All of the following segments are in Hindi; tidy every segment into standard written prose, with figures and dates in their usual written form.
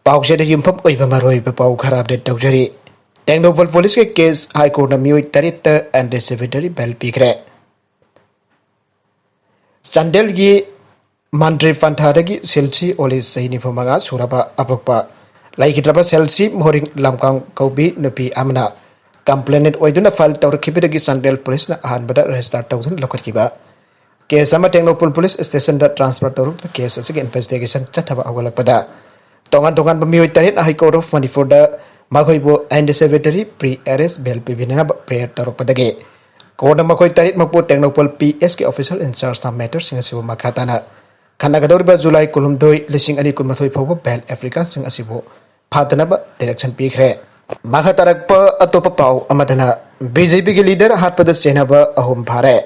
पाउसेद युमफम ओइबा मरोइबा पाउ खराब दे तौजरी टेक्नोपल पुलिस के केस हाई कोर्ट ना मियोइ तरित एंटीसिपेटरी बेल पीखरे चंदेल की मंत्री फंथादगी सिलसी ओलिस सही मंगा सुरबा अपकपा लाइकिद्रबा सेल्सी मोरिंग लमकांग कौबी नुपी अमना कंप्लेनेंट ओइदुना फाइल तौरखिबदगी चंदेल पुलिस ना अहानबदा रजिस्टर तौदुन लखटकिबा केस अमा टेक्नोपल पुलिस स्टेशन दा ट्रांसफर तौरुक केस असगे इन्वेस्टिगेशन चथबा अवलकपदा तोंगान तोंगान मियोइ तरित हाई कोर्ट ऑफ मणिपुर दा मखोइबो एंटीसिपेटरी प्री अरेस्ट बेल पीबिना प्रेयर तौरपदगे कोर्ट मखोइ तरित मपो टेक्नोपल पीएस के ऑफिसर इंचार्ज ना मैटर सिंग असिबो मखाताना खनगदौरिबा जुलाई 12 2023 फाउबो बेल एप्लीकेशन सिंग असिबो फादनबा डायरेक्शन पीखरे मखा तरक अतोप पाउ अमदना बीजेपी के लीडर हाटपद सेनबा अहुम फारे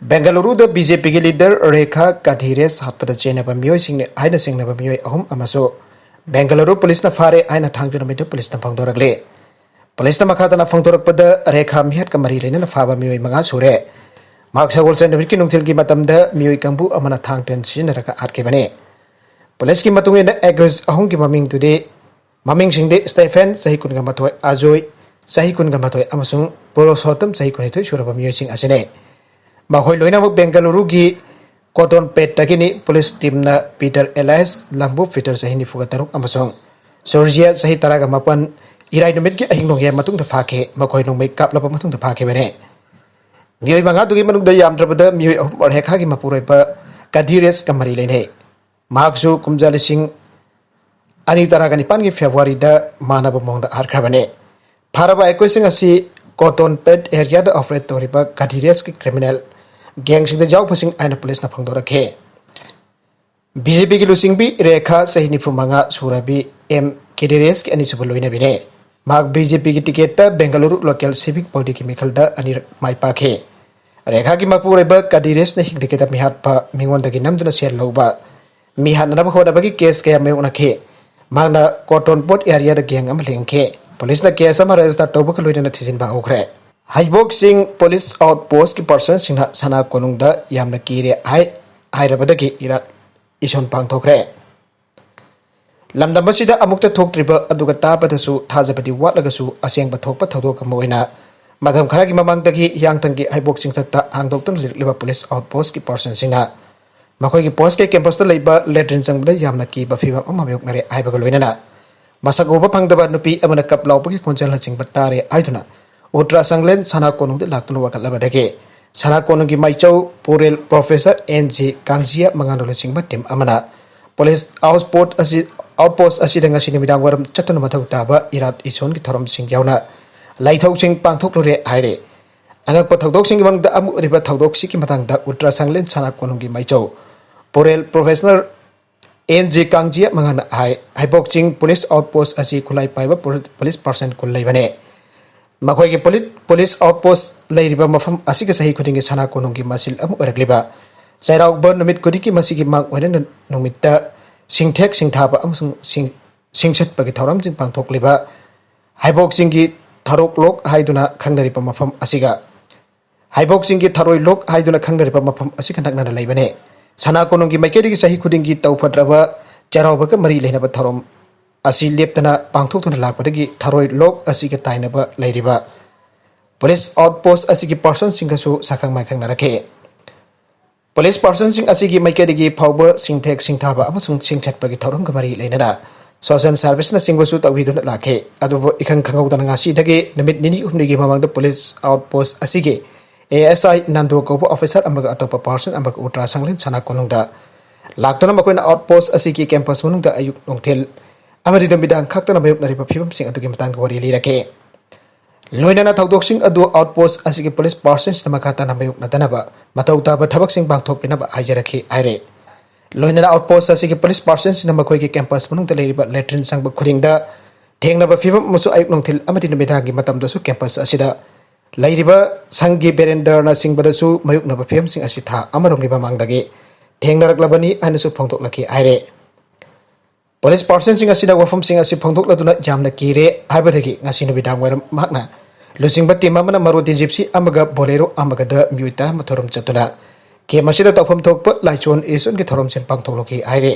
बेंगलुरु द बीजेपी के लीडर रेखा काधीरेस हाटपद चेनबा मियोइ सिंगने आइना सिंगनबा मियोइ अहुम अमसो बेंगलुरु पुलिस ना फारे आइना थांगजुनमिद पुलिस ना फंगदोरगले पुलिस ना मखातना फंगदोरकपद रेखा मिहत का मरी लेना फाबा मियोइ मंगा सुरे मार्क्सगोल सेंटर की नुथिल की मतम द मियोइ कंबु अमना थांगटेन सिनरका आटकेबने पुलिस की मतुंगे न एग्रेस अहुम की ममिंग तुदे ममिंग सिंगदे स्टेफेन सही कुनगा मथोय आजोय सही कुनगा मथोय अमसुंग पुरुषोत्तम सही कुनिथोय सुरबा मियोइ सिंग असने मखोय लोइनामक बेंगलुरु की कॉटन पेट तकिनी पुलिस टीम ना पीटर एलाइस लंबू फीटर सही निफुगा तरुक अमसुंग सोर्जिया सही तरागा मपन इराय नुमित की अहिंग नोंगे मतुंग द फाखे मखोय नोंमै कापलबा मतुंग द फाखे बने मियोइ मंगा दुगी मनुंग द यामद्रबद मियोइ अहुम अरहेखा की मपुरैबा काधीरेस का मरी लेने मार्क्सु कुमजाली सिंह अनि तरागा निपान की फेब्रुआरी द मानब मोंग आरखबने फारबा एकोइसिंग असि कॉटन पेट एरिया द ऑपरेट तोरिबा काधीरेस की क्रिमिनल गैंग सिंह द जाउफसिंग आइना पुलिस ना फंगदोरखे बीजेपी की लुसिंग भी रेखा सही निफु मंगा सुरबी एम काधीरेस की अनिसुब लोइना बिने मार्क बीजेपी की ticket the Bengaluru local civic body की मिखल द अनि माइपाखे रेखा की मपुरैबा काधीरेस ने हिंगदिके द मिहातपा मिंगोंदगी नमदुना सेल लौबा मिहाननब होदबगी केस कया मे उनखे मांगना कॉटन पोट एरिया द गैंग अम लिंखे पुलिस ना केस अमा रजिस्टर तौबक लोइना थिजिनबा होख्रे हाइबोक सिंह पुलिस आउटपोस्ट की पर्सन सिंह सना कोनुंग द यामना कीरे हाइरबदगी इरा इसन पांगथोख्रे लमदमसिदा अमुक्ता थोक्त्रिबा अदुगा तापदसु थाजबदी वाटलगसु असेंगबा थोकपा थौदोक मोइना मधम खरागी ममांगदगी यांगतंगी हाइबोक सिंह तक्ता आंगदोक्तन लिरलिबा पुलिस आउटपोस्ट की पर्सन सिंह मखोई पोस्ट के कैंपस लेबा लेट्रिन चंगबदा यामना की बफीबा अमबयोकनरे आइबगा लोइना मसक उबा फंगदबा नुपी अमना कप लाउपगी खोंचल हचिंग बतारे आइदुना उट्रा संगलेन सना कोनुंग दे लाक्तुन वकलबदगे सना कोनुंग की माइचौ पोरेल प्रोफेसर एनजी कांगजिया मंगानोल सिंह टीम अमना पुलिस आउटपोस्ट असि दंगा सिनि मिदांग वरम चतुन मथौ ताबा इरात इचोन की थरम सिंह यावना लाइथौ सिंह पांथोकलोरे आइरे अनक पथौदोक सिंह मंगदा अमु रिबा थौदोक सिकी मतंगदा उट्रा संगलेन सना कोनुंग की माइचौ पोरेल प्रोफेसर एनजी कांगजिया मंगाना हाइबोक सिंह पुलिस आउटपोस्ट असि खुलाई पाइबा पुलिस पर्सन कुल लेबने मखोई के पुलिस आउटपोस्ट लेरिबा मफम असि के सही खुदिंग सना कोनुंग की मसिल अमु अरगलिबा चैराउब नुमित कुदि की मसि की मांग ओइना नुमित्ता सिंथेक सिंथाबा अमसुंग सिंसतपगी थौरम सिंह पांथोकलिबा हाइबोक सिंह की थरोक लोक हाइदुना खंगदरिबा मफम असिगा हाइबोक सिंह की थरोय लोक हाइदुना खंगदरिबा मफम असि खनकना लेबने सना कोनुंग की मैकेदी सही खुदिंग की तौफद्रबा चैराउब का मरी लेनबा थौरम असि लेप्तना पांथोकथुना लापदगी थरोय लोक असि के ताइनबा लेरिबा पुलिस आउटपोस्ट असि की पर्सन सिंगसु साखंग माइखंग नरखे पुलिस पर्सन सिंह असि की मैकेदी फाउबा सिंथेक सिंथाबा अमसुंग सिंथतपगी थौरम का मरी लेनना सोशल सर्विस ना सिंगसु तौबिदुना लाखे अदुबो इखंग खंगौदना ngasi दगे नमित निनी उमनिगी ममांग पुलिस आउटपोस्ट असि के ASI नंदो कोबो ऑफिसर अमग अतोप पर्सन अमग उट्रा संगलेन सना कोनुंगदा लाक्तना मकोइन आउटपोस्ट असि की कैंपस मनुंगदा अयुक नोंथेल अमरि दमिदांग खक्तना मयुक नरिबा फिबम सिंग अदुगी मतंग वरी लिरके लोइनाना थौदोक सिंग अदु आउटपोस्ट असि की पुलिस पर्सन्स नमखाता नमयुक नतनबा मतौताबा थबक सिंग बांगथोकपिनबा आइजरखे आइरे लोइनाना आउटपोस्ट असि की पुलिस पर्सन्स नमखोई की कैंपस मनुंगदा लेरिबा लेट्रिन संग खुदिंगदा थेंगनबा फिबम मुसु अयुक नोंथेल अमरि दमिदांगी मतमदसु कैंपस असिदा लैरिबा संगी बेरेंडरना सिंगबदसु मयुकनबा फियम सिंग असि था अमरोंगिबा मांगदगे थेंगनरकलबनी अनसु फोंदोकलखि आइरे पुलिस पर्सन सिंग असि वफम सिंग असि फोंदोकलदुना यामना कीरे हाइबदगी ngasi नुबिदांग वरम माकना लुसिंगबा टीम अमना मारुति जिप्सी अमगा बोलेरो अमगा द म्युटा मथोरम चतुना के मसिदा तौफम थोकप लाइचोन एसन के थोरम सेन पांगथोलखि आइरे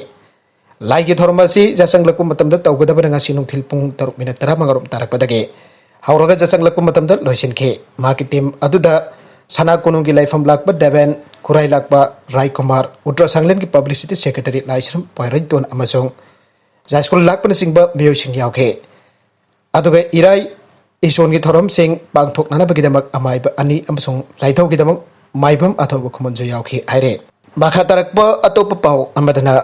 lai ki thorma si jasang lakum matam da tawgada ba ngasi nung thil pung 3 minute 10 tarak padage hauraga jasang lakum matam da loisin ke ma ki tim aduda sana kunung ki laifam lakba Deven Kurai lakba Rai Kumar Utra Sanglen ki publicity secretary Laisram Poirai Don amasung Jai School lakpa singba miyo sing yauke aduga irai ison ki thorom sing pangthok nana bagidamak amai ba ani amasung laithau ki damak maibam athaw khumonjo yauke aire makha tarakba atop pau amadana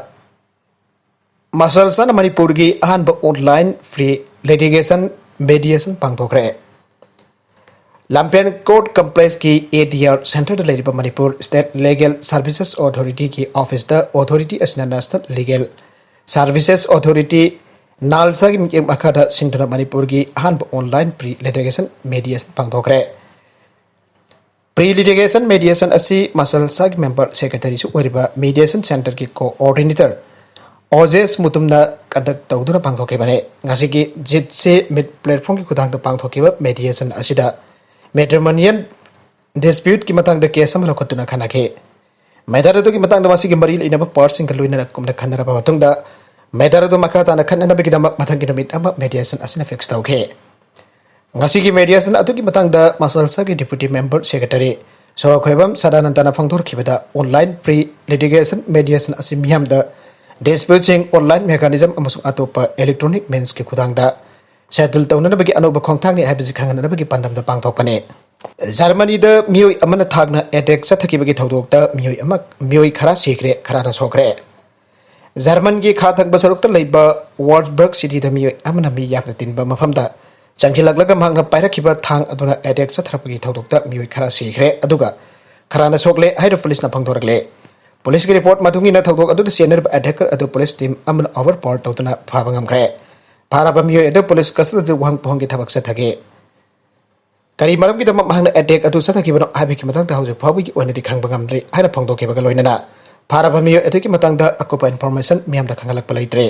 masal sana Manipur ki ahan ba online free litigation mediation pangthokre Lampian Court Complex की ADR Center लेरिबा Manipur State Legal Services Authority की ऑफिस द authority असना National Legal Services Authority NALSA की मिके मखादा सिंधुना Manipur की हान ऑनलाइन प्री लिटिगेशन मेडिएशन पांगथोकरे प्री लिटिगेशन मेडिएशन असि मसलसा की मेंबर सेक्रेटरी सु ओरिबा मेडिएशन सेंटर की कोऑर्डिनेटर ओजेस मुतुमना कंडक्ट तौदुना पांगथोके बने ngasi की जित से मिड प्लेटफॉर्म की खुदांग द पांगथोकेबा मेडिएशन असिदा Matrimonial dispute की मतंग द केस हम लखतुना खाना के मैदार तो की मतंग द वासी की मरील इनबा पार्सिंग कलुइना कुम द खाना रबा मतुंग द मैदार तो मखाता न खाना नबी द मतंग की नमित अमा मेडिएशन असिना फिक्स तौके ngasi की मेडिएशन अतु की मतंग द मसलसा की डिप्यूटी मेंबर सेक्रेटरी सोरखोयबम सदानंदना फंगथोर खिबदा ऑनलाइन फ्री लिटिगेशन मेडिएशन असि मियाम द डिस्प्यूटिंग ऑनलाइन मेकानिज्म अमसु अतोपा इलेक्ट्रॉनिक मीन्स की खुदांग द सेटल तौननबगी अनोब खोंथांगनि हाबिजि खांगनबगी पांदमदा पांगथोकपने जर्मनी द मियोय अमन थागना अटैक सथकिबगी थौदोकता मियोय खरा सीखरे खराना सोखरे जर्मन की खाथक बसरुकता लेबा वॉर्सबर्ग सिटी द मियोय अमन मी यामना तिनबा मफमदा चंखिलगलगा मांगना पायरखिबा थांग अदुना अटैक सथरपगी थौदोकता मियोय खरा सीखरे अदुगा खराना सोखले हाइर पुलिसना फंगथोरगले पुलिस की रिपोर्ट मथुंगिना थौदोक अदुदा सेनर अटैकर अदु पुलिस टीम अमन ओवर पावर तौतना फाबंगमखरे फाराबा मियोय अदु पुलिस कसद वहां पोंगी थबक सथगे करी मरम की दम महंग अटैक अदु सथगिबनो हाबि की मतंग हौजे फाबि की ओनदि खंगबंगमद्रि हाना फंगदोकेबगा लोइनना फाराबा मियोय अदु की मतंग अकुपा इन्फॉर्मेशन मियाम द खंगलक पलैत्रे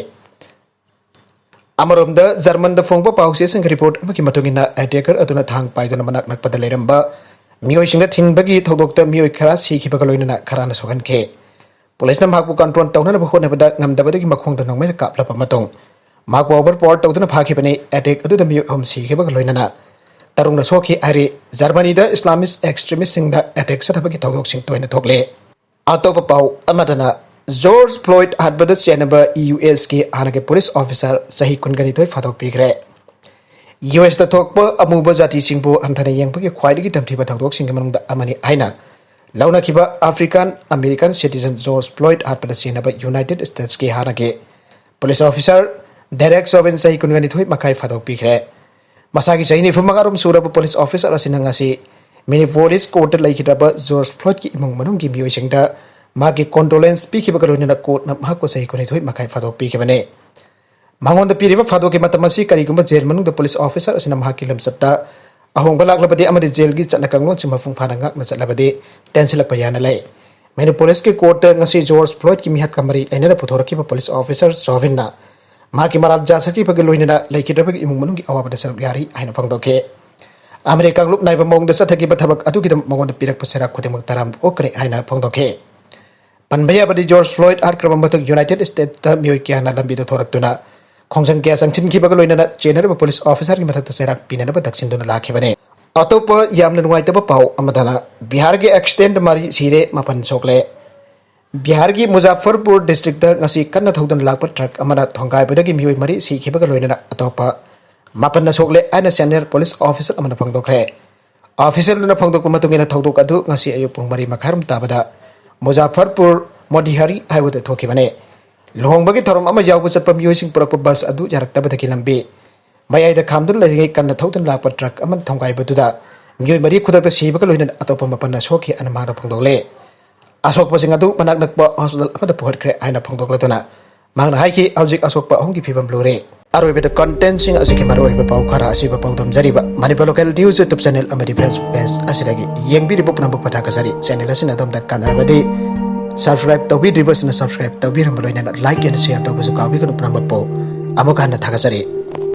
अमरोम द जर्मन द फोंगबा पाउसे संग रिपोर्ट अमकी मतुंगिना अटैकर अदुना थांग पाइदुना मनाक नकपद लेरंबा मियोय सिंग थिंगबगी थौदोकता मियोय खरा सिखिबगा लोइनना खराना सोगनखे पुलिस न माकु कंट्रोल तौनना होनबदा ngamdabadagi makhong da nongmai kaplapa matong माक ओवर पावर तौदना फाखिबने अटैक अदुद मियो हम सीखेबग लोइनना तरुंगना सोखि आरि जर्मनी द इस्लामिस्ट एक्सट्रीमिस्ट सिंग द अटैक सथबगी थौदोक सिंग तोइना थोकले अतोप पाउ अमदना जॉर्ज फ्लॉयड हदबद चेनबा यूएस के हानगे पुलिस ऑफिसर सही कुनगनी तोय फादोक पिग्रे यूएस द थोकप अमुब जाति सिंगबो अंथने यंगबगी ख्वाइदगी तमथिबा थौदोक सिंग मनंग द अमनि आइना लौनाखिबा African American citizen George Floyd हदबद चेनबा यूनाइटेड स्टेट्स के हानगे पुलिस ऑफिसर डायरेक्ट सोबिन सही कुनगनी थोय मखाई फादोक पिग्रे मसागी सही निफुमगारुम सुरब पुलिस ऑफिसर असिनंगासी मिनिपोलिस कोर्ट लैखिदबा जॉर्ज फ्लॉयड की इमुंग मनुंग की मियोइसिंगदा मागी कंडोलेंस पिखिबगलोनिना कोर्ट न महको सही कुनि थोय मखाई फादोक पिखिबने मांगोंद पिरिबा फादोक के मतमसी करिगुम जेल मनुंग द पुलिस ऑफिसर असिना महकी लमसत्ता अहोंग लागलबदे अमदि जेल की चटना कंगलो चिमफुंग फानंगा न चलबदे टेंसिलक पयाना लै मिनिपोलिस के कोर्ट ngasi जॉर्ज फ्लॉयड की मिहत कमरी लेनेना पुथोरकी पुलिस ऑफिसर सोविनना माकी मराल जासकी पगे लोइनना लैखिदबगी इमुंग मनुंग की अवाबदा सरब यारी आइना फंगदोके अमेरिका ग्रुप नाइबा मोंग द सथकी बथबक अदुगिदम मोंगोंद पिरक पसेरा खुदेमक तराम ओकरे आइना फंगदोके पनबया बदि जॉर्ज फ्लॉयड आर्क्रम मतक यूनाइटेड स्टेट द मियोय कियाना लंबी द थोरक्तुना खोंजन के संचिन की बगे लोइनना चेनर पुलिस ऑफिसर की मथक सेराक पिनना दक्षिण दुना लाखिबने अतोप यामन नुवाइतब पाउ अमदना बिहार के एक्सटेंड मारी सिरे मपन सोकले बिहार की मुजफ्फरपुर डिस्ट्रिक्ट ngasi kanna thौदन लाकप ट्रक अमना थोंगाय बदगी मियोय मरी सिखिबगा लोइनना अतोप मापन सोकले आइना सेनियर पुलिस ऑफिसर अमना फंगदोखरे ऑफिसर न फंगदोक मतुंगिना थौदोक अदु ngasi अयु पुंग मरी मखारम ताबदा मुजफ्फरपुर मोदिहारी हाईवे थोखिबने लोहंबगी थरम अमा याव चतप मियोयसिंग पुरक बस अदु यारक्तबदगी लंबी मयाइदा खामदन लैगे कन्न थौदन लाकप ट्रक अमन थोंगाय बदुदा मियोय मरी खुदक सिबगा लोइनना अतोप मपन सोखि अनमार फंगदोले असोकपसिंग अदु मनाक नकपा हॉस्पिटल अमद पुहरख्रे आइना फंगदोकलतुना मांगना हाइकि हौजिक असोकपा अहुंगी फिबम लोरे अरोइबद कंटेंट सिंग असिकि मरोइबा पाउ खरा असिबा पाउदम जरिबा Manipur local news YouTube channel अमदि फेसबुक पेज असिदगी येंगबिरिबो पुनमबक पथाकसरी चैनल असिना दमदा कानरबदि सब्सक्राइब तौबिद्रिबसना सब्सक्राइब तौबिरम लोइना लाइक एंड शेयर तौबसु काबिगनु पुनमबक पौ अमुकाना थागसरी